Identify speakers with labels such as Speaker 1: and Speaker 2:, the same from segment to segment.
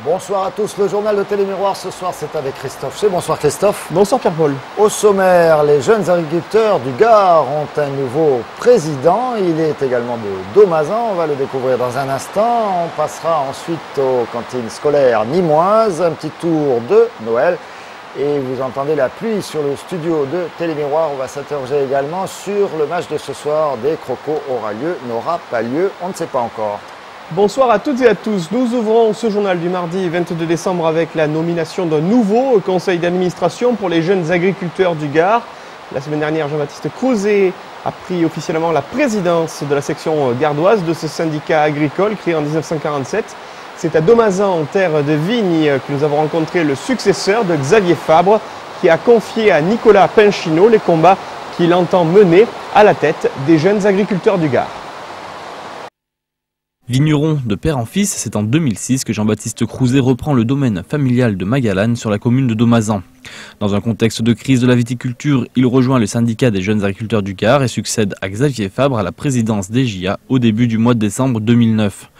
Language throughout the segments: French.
Speaker 1: Bonsoir à tous, le journal de Télémiroir ce soir c'est avec Christophe Chez. Bonsoir Christophe.
Speaker 2: Bonsoir Pierre-Paul.
Speaker 1: Au sommaire, les jeunes agriculteurs du Gard ont un nouveau président. Il est également de Domazan, on va le découvrir dans un instant. On passera ensuite aux cantines scolaires nîmoises, un petit tour de Noël. Et vous entendez la pluie sur le studio de Télémiroir. On va s'interroger également sur le match de ce soir. Des Crocos aura lieu, n'aura pas lieu, on ne sait pas encore.
Speaker 2: Bonsoir à toutes et à tous. Nous ouvrons ce journal du mardi 22 décembre avec la nomination d'un nouveau conseil d'administration pour les jeunes agriculteurs du Gard. La semaine dernière, Jean-Baptiste Crouzet a pris officiellement la présidence de la section gardoise de ce syndicat agricole créé en 1947. C'est à Domazan, en terre de vigne, que nous avons rencontré le successeur de Xavier Fabre qui a confié à Nicolas Pinchino les combats qu'il entend mener à la tête des jeunes agriculteurs du Gard.
Speaker 3: Vigneron de père en fils, c'est en 2006 que Jean-Baptiste Crouzet reprend le domaine familial de Magalane sur la commune de Domazan. Dans un contexte de crise de la viticulture, il rejoint le syndicat des jeunes agriculteurs du Gard et succède à Xavier Fabre à la présidence des JA au début du mois de décembre 2009.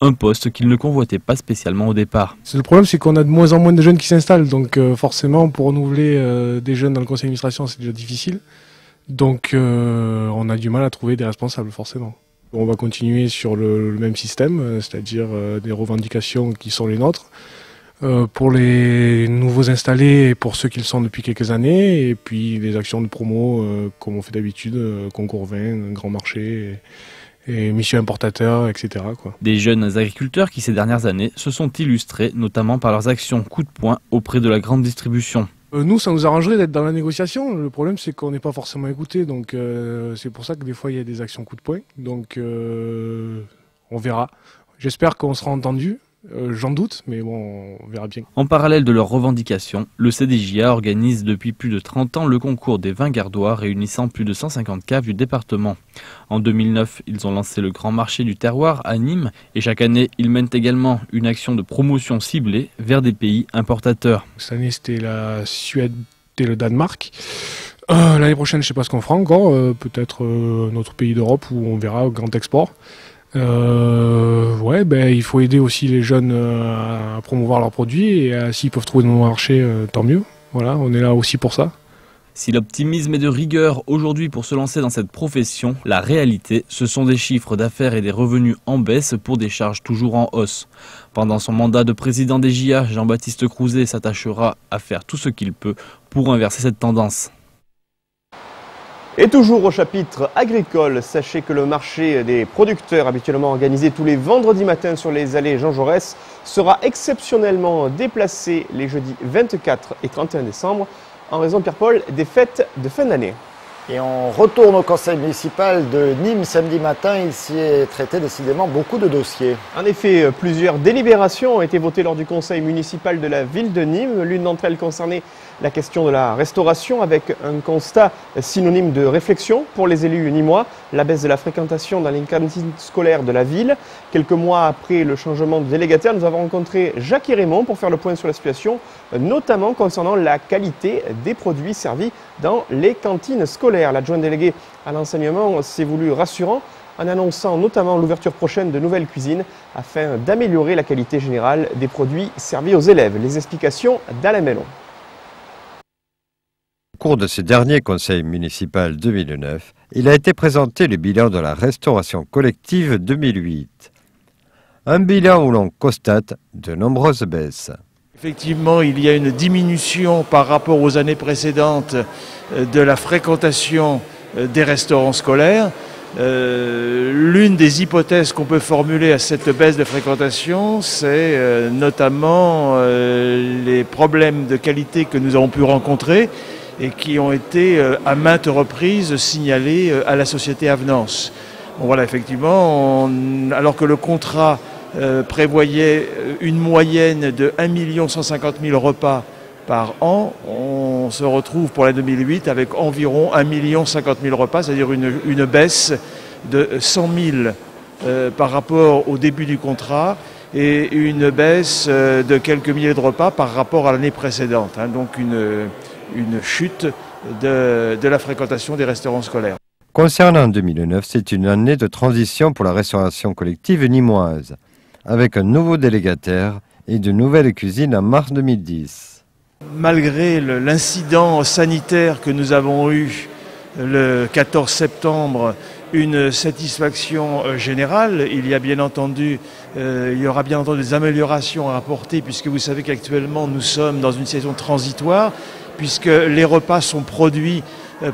Speaker 3: Un poste qu'il ne convoitait pas spécialement au départ.
Speaker 4: Le problème, c'est qu'on a de moins en moins de jeunes qui s'installent, donc forcément pour renouveler des jeunes dans le conseil d'administration, c'est déjà difficile. Donc on a du mal à trouver des responsables forcément. On va continuer sur le même système, c'est-à-dire des revendications qui sont les nôtres, pour les nouveaux installés et pour ceux qui le sont depuis quelques années, et puis des actions de promo comme on fait d'habitude, concours vin, grand marché, et mission importateur, etc. quoi.
Speaker 3: Des jeunes agriculteurs qui ces dernières années se sont illustrés, notamment par leurs actions coup de poing auprès de la grande distribution.
Speaker 4: Nous, ça nous arrangerait d'être dans la négociation. Le problème, c'est qu'on n'est pas forcément écouté. Donc, c'est pour ça que des fois, il y a des actions coup de poing. Donc, on verra. J'espère qu'on sera entendu. J'en doute, mais bon, on verra bien.
Speaker 3: En parallèle de leurs revendications, le CDJA organise depuis plus de 30 ans le concours des vins gardois réunissant plus de 150 caves du département. En 2009, ils ont lancé le grand marché du terroir à Nîmes et chaque année, ils mènent également une action de promotion ciblée vers des pays importateurs.
Speaker 4: Cette année, c'était la Suède et le Danemark. L'année prochaine, je ne sais pas ce qu'on fera encore. Peut-être notre pays d'Europe où on verra au grand export. Il faut aider aussi les jeunes à promouvoir leurs produits et s'ils peuvent trouver de nouveaux marchés, tant mieux. Voilà, on est là aussi pour ça.
Speaker 3: Si l'optimisme est de rigueur aujourd'hui pour se lancer dans cette profession, la réalité, ce sont des chiffres d'affaires et des revenus en baisse pour des charges toujours en hausse. Pendant son mandat de président des JA, Jean-Baptiste Crouzet s'attachera à faire tout ce qu'il peut pour inverser cette tendance.
Speaker 2: Et toujours au chapitre agricole, sachez que le marché des producteurs, habituellement organisé tous les vendredis matins sur les allées Jean Jaurès, sera exceptionnellement déplacé les jeudis 24 et 31 décembre en raison, Pierre-Paul, des fêtes de fin d'année.
Speaker 1: Et on retourne au conseil municipal de Nîmes samedi matin. Il s'y est traité décidément beaucoup de dossiers.
Speaker 2: En effet, plusieurs délibérations ont été votées lors du conseil municipal de la ville de Nîmes. L'une d'entre elles concernait la question de la restauration avec un constat synonyme de réflexion pour les élus nîmois, la baisse de la fréquentation dans les cantines scolaires de la ville. Quelques mois après le changement de délégataire, nous avons rencontré Jacques et Raymond pour faire le point sur la situation, notamment concernant la qualité des produits servis dans les cantines scolaires. L'adjoint délégué à l'enseignement s'est voulu rassurant en annonçant notamment l'ouverture prochaine de nouvelles cuisines afin d'améliorer la qualité générale des produits servis aux élèves. Les explications d'Alain Mellon.
Speaker 5: Au cours de ce dernier conseil municipal 2009, il a été présenté le bilan de la restauration collective 2008. Un bilan où l'on constate de nombreuses baisses.
Speaker 6: Effectivement, il y a une diminution par rapport aux années précédentes de la fréquentation des restaurants scolaires. L'une des hypothèses qu'on peut formuler à cette baisse de fréquentation, c'est notamment les problèmes de qualité que nous avons pu rencontrer et qui ont été à maintes reprises signalés à la société Avenance. Bon, voilà, effectivement, alors que le contrat prévoyait une moyenne de 1 150 000 repas par an, on se retrouve pour l'année 2008 avec environ 1 050 000 repas, c'est-à-dire une baisse de 100 000 par rapport au début du contrat et une baisse de quelques milliers de repas par rapport à l'année précédente. Donc une chute de la fréquentation des restaurants scolaires.
Speaker 5: Concernant 2009, c'est une année de transition pour la restauration collective nîmoise, avec un nouveau délégataire et de nouvelles cuisines en mars 2010.
Speaker 6: Malgré l'incident sanitaire que nous avons eu le 14 septembre, une satisfaction générale. Il y aura bien entendu des améliorations à apporter, puisque vous savez qu'actuellement nous sommes dans une situation transitoire, puisque les repas sont produits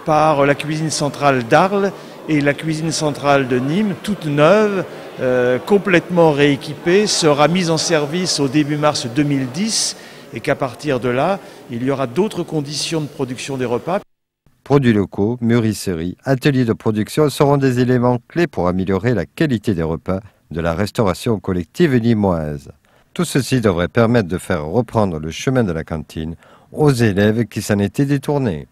Speaker 6: par la cuisine centrale d'Arles et la cuisine centrale de Nîmes, toute neuve, complètement rééquipée, sera mise en service au début mars 2010 et qu'à partir de là, il y aura d'autres conditions de production des repas.
Speaker 5: Produits locaux, mûrisseries, ateliers de production seront des éléments clés pour améliorer la qualité des repas de la restauration collective nîmoise. Tout ceci devrait permettre de faire reprendre le chemin de la cantine aux élèves qui s'en étaient détournés.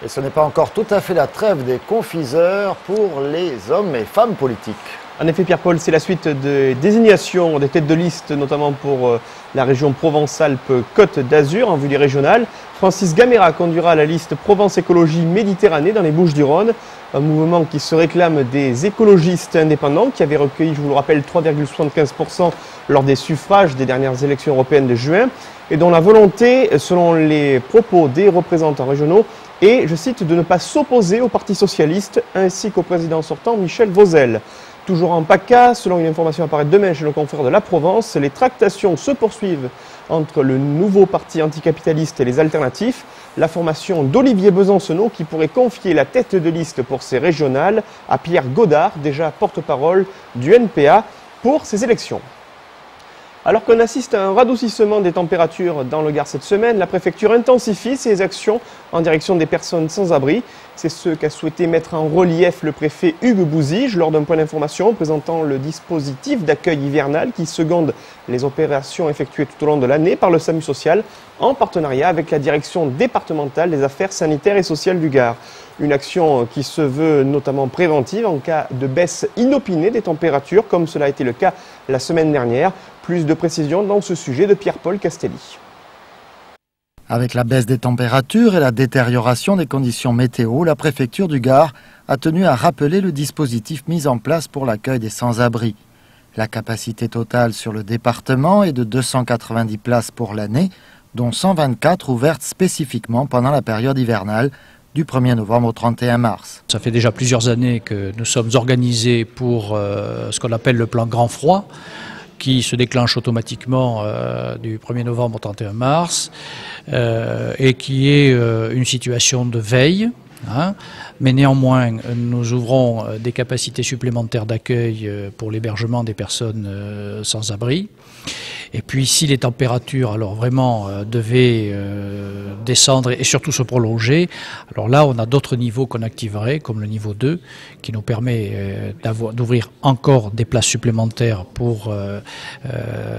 Speaker 1: Et ce n'est pas encore tout à fait la trêve des confiseurs pour les hommes et femmes politiques.
Speaker 2: En effet, Pierre-Paul, c'est la suite des désignations des têtes de liste, notamment pour la région Provence-Alpes-Côte d'Azur en vue des régionales. Francis Gamera conduira la liste Provence Écologie Méditerranée dans les Bouches-du-Rhône, un mouvement qui se réclame des écologistes indépendants qui avaient recueilli, je vous le rappelle, 3,75% lors des suffrages des dernières élections européennes de juin et dont la volonté, selon les propos des représentants régionaux, est, je cite, de ne pas s'opposer au Parti socialiste ainsi qu'au président sortant Michel Vauzel. Toujours en PACA, selon une information apparaître demain chez le confrère de la Provence, les tractations se poursuivent entre le nouveau parti anticapitaliste et les alternatifs, la formation d'Olivier Besancenot qui pourrait confier la tête de liste pour ces régionales à Pierre Godard, déjà porte-parole du NPA pour ces élections. Alors qu'on assiste à un radoucissement des températures dans le Gard cette semaine, la préfecture intensifie ses actions en direction des personnes sans abri. C'est ce qu'a souhaité mettre en relief le préfet Hugues Bouzige lors d'un point d'information présentant le dispositif d'accueil hivernal qui seconde les opérations effectuées tout au long de l'année par le SAMU social en partenariat avec la direction départementale des affaires sanitaires et sociales du Gard. Une action qui se veut notamment préventive en cas de baisse inopinée des températures, comme cela a été le cas la semaine dernière. Plus de précisions dans ce sujet de Pierre-Paul Castelli.
Speaker 1: Avec la baisse des températures et la détérioration des conditions météo, la préfecture du Gard a tenu à rappeler le dispositif mis en place pour l'accueil des sans-abri. La capacité totale sur le département est de 290 places pour l'année, dont 124 ouvertes spécifiquement pendant la période hivernale, du 1er novembre au 31 mars.
Speaker 7: Ça fait déjà plusieurs années que nous sommes organisés pour ce qu'on appelle le plan grand froid, qui se déclenche automatiquement du 1er novembre au 31 mars et qui est une situation de veille. Mais néanmoins, nous ouvrons des capacités supplémentaires d'accueil pour l'hébergement des personnes sans abri. Et puis si les températures alors vraiment devaient descendre et surtout se prolonger, alors là on a d'autres niveaux qu'on activerait, comme le niveau 2, qui nous permet d'ouvrir encore des places supplémentaires pour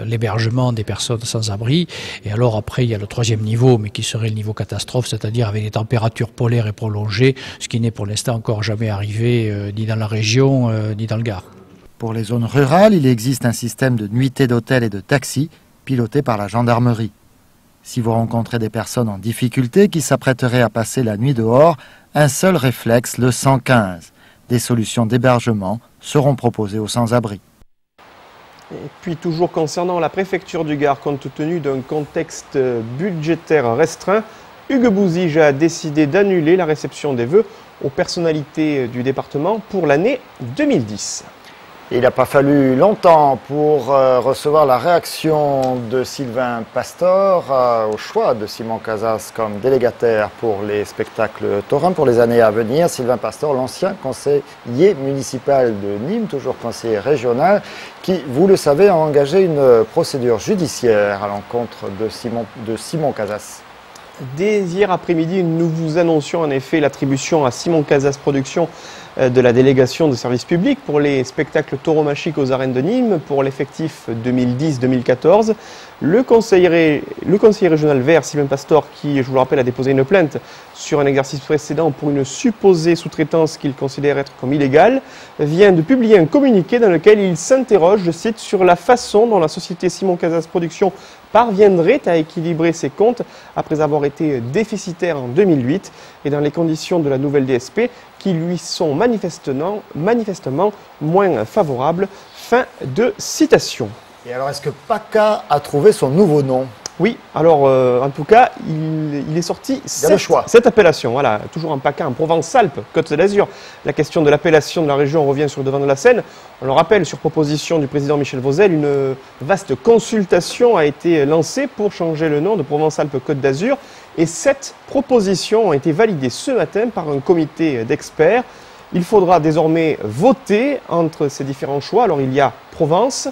Speaker 7: l'hébergement des personnes sans abri. Et alors après il y a le troisième niveau, mais qui serait le niveau catastrophe, c'est-à-dire avec des températures polaires et prolongées, ce qui n'est pour l'instant encore jamais arrivé ni dans la région ni dans le Gard.
Speaker 1: Pour les zones rurales, il existe un système de nuitées d'hôtels et de taxis piloté par la gendarmerie. Si vous rencontrez des personnes en difficulté qui s'apprêteraient à passer la nuit dehors, un seul réflexe, le 115. Des solutions d'hébergement seront proposées aux sans-abri.
Speaker 2: Et puis toujours concernant la préfecture du Gard, compte tenu d'un contexte budgétaire restreint, Hugues Bouzige a décidé d'annuler la réception des vœux aux personnalités du département pour l'année 2010.
Speaker 1: Il n'a pas fallu longtemps pour recevoir la réaction de Sylvain Pastor au choix de Simon Casas comme délégataire pour les spectacles taurins pour les années à venir. Sylvain Pastor, l'ancien conseiller municipal de Nîmes, toujours conseiller régional, qui, vous le savez, a engagé une procédure judiciaire à l'encontre de Simon Casas.
Speaker 2: Dès hier après-midi, nous vous annoncions en effet l'attribution à Simon Casas Productions de la délégation de service public pour les spectacles tauromachiques aux arènes de Nîmes pour l'effectif 2010-2014. Le conseiller régional vert, Sylvain Pastor, qui, je vous le rappelle, a déposé une plainte sur un exercice précédent pour une supposée sous-traitance qu'il considère être comme illégale, vient de publier un communiqué dans lequel il s'interroge, je cite, sur la façon dont la société Simon Casas Productions parviendrait à équilibrer ses comptes après avoir été déficitaire en 2008 et dans les conditions de la nouvelle DSP qui lui sont manifestement moins favorables. Fin de citation.
Speaker 1: Et alors, est-ce que PACA a trouvé son nouveau nom?
Speaker 2: Oui, alors en tout cas, il est sorti cette appellation, voilà, toujours en PACA, en Provence-Alpes, Côte d'Azur. La question de l'appellation de la région revient sur le devant de la scène. On le rappelle, sur proposition du président Michel Vauzel, une vaste consultation a été lancée pour changer le nom de Provence-Alpes-Côte d'Azur. Et 7 propositions ont été validées ce matin par un comité d'experts. Il faudra désormais voter entre ces différents choix. Alors il y a Provence,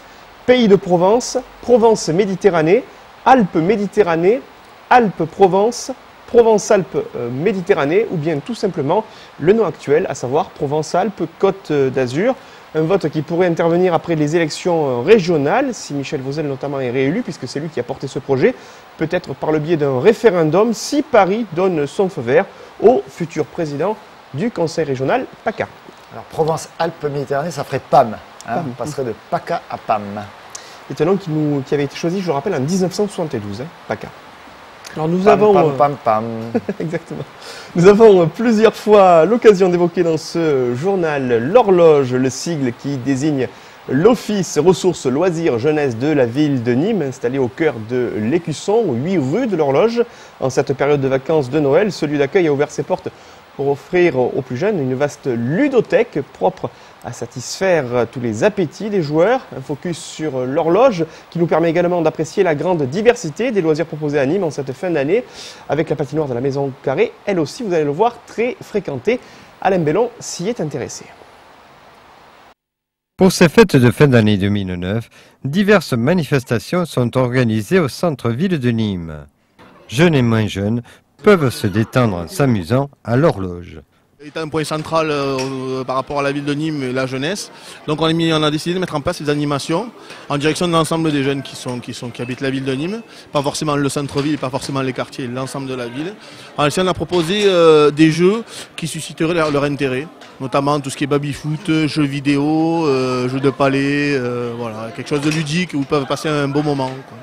Speaker 2: Pays de Provence, Provence-Méditerranée, Alpes-Méditerranée, Alpes-Provence, Provence-Alpes-Méditerranée ou bien tout simplement le nom actuel, à savoir Provence-Alpes-Côte d'Azur. Un vote qui pourrait intervenir après les élections régionales, si Michel Vauzel notamment est réélu, puisque c'est lui qui a porté ce projet, peut-être par le biais d'un référendum, si Paris donne son feu vert au futur président du conseil régional PACA.
Speaker 1: Alors Provence-Alpes-Méditerranée, ça ferait PAM, hein, on passerait de PACA à PAM.
Speaker 2: C'est un nom qui avait été choisi, je le rappelle, en 1972, PACA. Alors nous
Speaker 1: pam,
Speaker 2: avons...
Speaker 1: Pam, pam, pam.
Speaker 2: Exactement. Nous avons plusieurs fois l'occasion d'évoquer dans ce journal l'horloge, le sigle qui désigne l'Office ressources loisirs jeunesse de la ville de Nîmes, installé au cœur de l'Écusson, 8 rue de l'Horloge. En cette période de vacances de Noël, ce lieu d'accueil a ouvert ses portes pour offrir aux plus jeunes une vaste ludothèque propre à satisfaire tous les appétits des joueurs. Un focus sur l'horloge qui nous permet également d'apprécier la grande diversité des loisirs proposés à Nîmes en cette fin d'année, avec la patinoire de la Maison Carrée, elle aussi, vous allez le voir, très fréquentée. Alain Bellon s'y est intéressé.
Speaker 5: Pour ces fêtes de fin d'année 2009, diverses manifestations sont organisées au centre-ville de Nîmes. Jeunes et moins jeunes peuvent se détendre en s'amusant à l'horloge.
Speaker 8: C'est un point central par rapport à la ville de Nîmes et la jeunesse. Donc on a décidé de mettre en place des animations en direction de l'ensemble des jeunes qui habitent la ville de Nîmes. Pas forcément le centre-ville, pas forcément les quartiers, l'ensemble de la ville. En essayant de proposer des jeux qui susciteraient leur intérêt. Notamment tout ce qui est baby-foot, jeux vidéo, jeux de palais, voilà, quelque chose de ludique où ils peuvent passer un beau moment, quoi.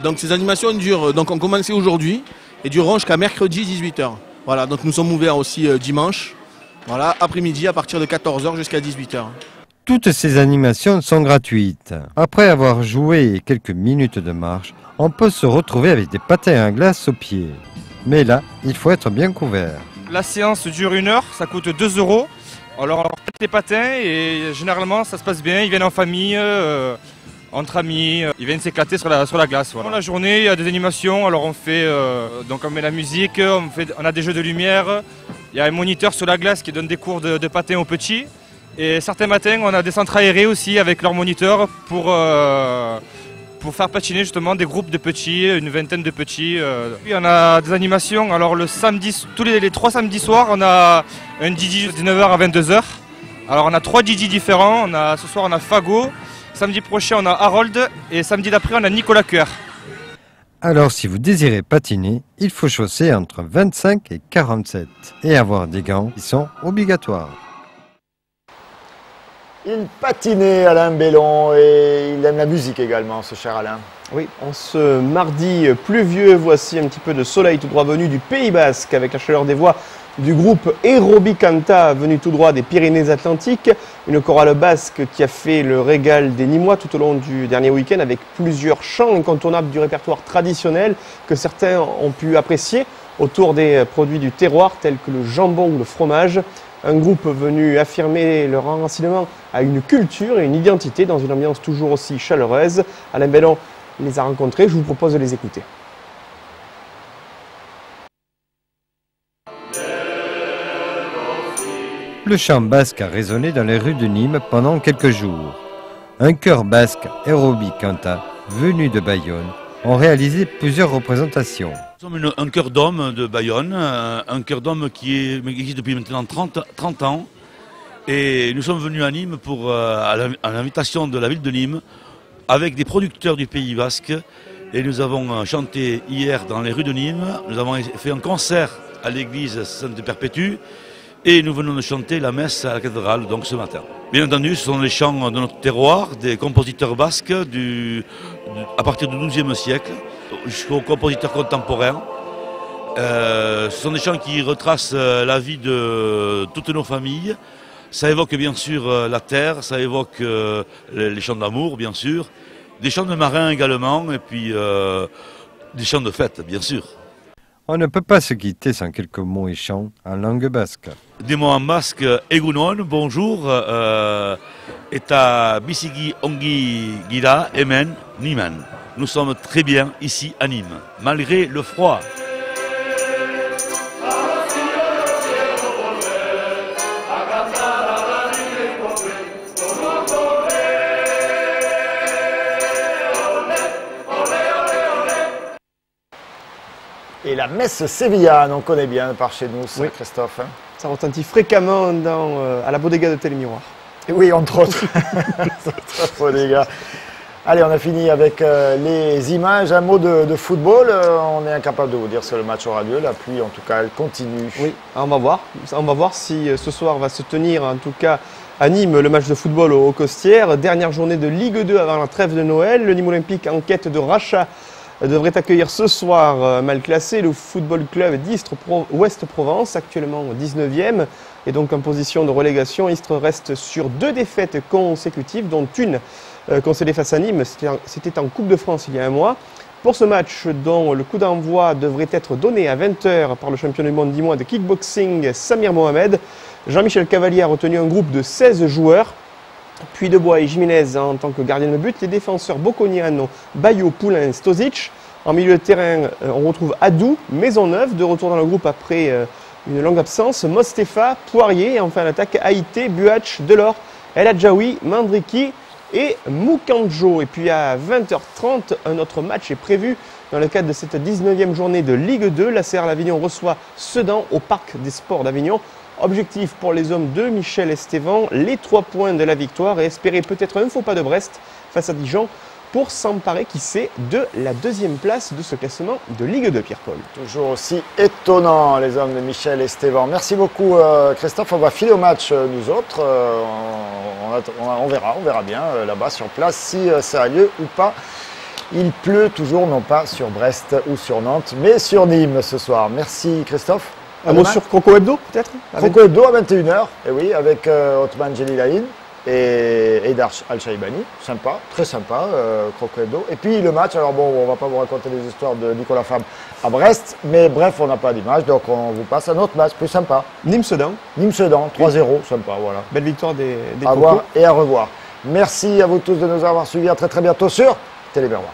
Speaker 8: Donc ces animations durent, donc ont commencé aujourd'hui et dureront jusqu'à mercredi 18h. Voilà, donc nous sommes ouverts aussi dimanche, voilà, après-midi à partir de 14h jusqu'à 18h.
Speaker 5: Toutes ces animations sont gratuites. Après avoir joué quelques minutes de marche, on peut se retrouver avec des patins à glace aux pieds. Mais là, il faut être bien couvert.
Speaker 9: La séance dure 1 heure, ça coûte 2 €. Alors on prête les patins et généralement ça se passe bien, ils viennent en famille, entre amis, ils viennent s'éclater sur la glace. Voilà. La journée, il y a des animations, alors on fait, donc on met la musique, on a des jeux de lumière, il y a un moniteur sur la glace qui donne des cours de patins aux petits. Et certains matins, on a des centres aérés aussi avec leurs moniteurs pour faire patiner justement des groupes de petits, une vingtaine de petits. Puis on a des animations, alors le samedi, tous les 3 samedis soirs, on a un DJ de 19h à 22h. Alors on a 3 DJ différents, ce soir on a Fago, samedi prochain on a Harold et samedi d'après on a Nicolas Coeur.
Speaker 5: Alors si vous désirez patiner, il faut chausser entre 25 et 47 et avoir des gants qui sont obligatoires.
Speaker 1: Il patinait, Alain Bellon, et il aime la musique également, ce cher Alain.
Speaker 2: Oui, en ce mardi pluvieux, voici un petit peu de soleil tout droit venu du Pays Basque avec la chaleur des voix du groupe Aerobicanta venu tout droit des Pyrénées-Atlantiques. Une chorale basque qui a fait le régal des Nîmois tout au long du dernier week-end avec plusieurs chants incontournables du répertoire traditionnel que certains ont pu apprécier autour des produits du terroir tels que le jambon ou le fromage. Un groupe venu affirmer leur enracinement à une culture et une identité dans une ambiance toujours aussi chaleureuse. Alain Bellon les a rencontrés, je vous propose de les écouter.
Speaker 5: Le chant basque a résonné dans les rues de Nîmes pendant quelques jours. Un chœur basque, Aerobicanta, venu de Bayonne, ont réalisé plusieurs représentations.
Speaker 10: Nous sommes un chœur d'hommes de Bayonne, un chœur d'hommes qui existe depuis maintenant 30 ans. Et nous sommes venus à Nîmes à l'invitation de la ville de Nîmes avec des producteurs du Pays Basque. Et nous avons chanté hier dans les rues de Nîmes. Nous avons fait un concert à l'église Sainte-Perpétue. Et nous venons de chanter la messe à la cathédrale, donc ce matin. Bien entendu, ce sont les chants de notre terroir, des compositeurs basques à partir du XIIe siècle jusqu'aux compositeurs contemporains. Ce sont des chants qui retracent la vie de toutes nos familles. Ça évoque bien sûr la terre, ça évoque les chants d'amour, bien sûr. des chants de marins également, et puis des chants de fête, bien sûr.
Speaker 5: On ne peut pas se quitter sans quelques mots et chants en langue basque.
Speaker 10: Des mots en basque, egunon, bonjour, eta bisigi ongi gira, emen, niman. Nous sommes très bien ici à Nîmes, malgré le froid.
Speaker 1: Et la messe sévillane, on connaît bien par chez nous, ça,
Speaker 2: oui.
Speaker 1: Christophe. Hein.
Speaker 2: Ça retentit fréquemment à la bodega de Télémiroir.
Speaker 1: Et oui, entre autres. Bodega. Allez, on a fini avec les images. Un mot de football. On est incapable de vous dire si le match aura lieu. La pluie, en tout cas, elle continue.
Speaker 2: Oui, on va voir. On va voir si ce soir va se tenir, en tout cas, à Nîmes, le match de football aux Costières. Dernière journée de Ligue 2 avant la trêve de Noël. Le Nîmes Olympique, en quête de rachat, devrait accueillir ce soir, mal classé, le football club d'Istres Ouest-Provence, actuellement 19e, et donc en position de relégation. Istres reste sur 2 défaites consécutives, dont une concédée face à Nîmes, c'était en Coupe de France il y a un mois. Pour ce match, dont le coup d'envoi devrait être donné à 20 h par le champion du monde 10 mois de kickboxing Samir Mohamed, Jean-Michel Cavalier a retenu un groupe de 16 joueurs. Puis Debois et Jiménez en tant que gardien de but, les défenseurs Boconiano, Bayo, Poulain, Stozic. En milieu de terrain, on retrouve Adou, Maisonneuve, de retour dans le groupe après une longue absence, Mostefa, Poirier, et enfin l'attaque Haïté, Buach, Delors, El Adjaoui, Mandriki et Moukanjo. Et puis à 20 h 30, un autre match est prévu dans le cadre de cette 19e journée de Ligue 2. La CR L'Avignon reçoit Sedan au Parc des Sports d'Avignon. Objectif pour les hommes de Michel Estévan, les 3 points de la victoire et espérer peut-être un faux pas de Brest face à Dijon pour s'emparer, qui sait, de la 2e place de ce classement de Ligue 2, Pierre-Paul.
Speaker 1: Toujours aussi étonnant, les hommes de Michel Estévan. Merci beaucoup, Christophe. On va filer au match, nous autres. On verra bien là-bas sur place si ça a lieu ou pas. Il pleut toujours, non pas sur Brest ou sur Nantes, mais sur Nîmes ce soir. Merci, Christophe.
Speaker 2: Un mot sur Croco Hebdo, peut-être?
Speaker 1: Croco Hebdo à 21 h, et oui, avec Othman Jelilaïn et Eidar Al-Shaibani. Sympa, très sympa, Croco Hebdo. Et puis le match, alors bon, on ne va pas vous raconter les histoires de Nicolas Fabre à Brest, mais bref, on n'a pas d'image, donc on vous passe à un autre match plus sympa.
Speaker 2: Nîmes-Sedan.
Speaker 1: Nîmes-Sedan, 3-0, sympa, voilà.
Speaker 2: Belle victoire des
Speaker 1: à voir et à revoir. Merci à vous tous de nous avoir suivis. À très très bientôt sur Télémiroir.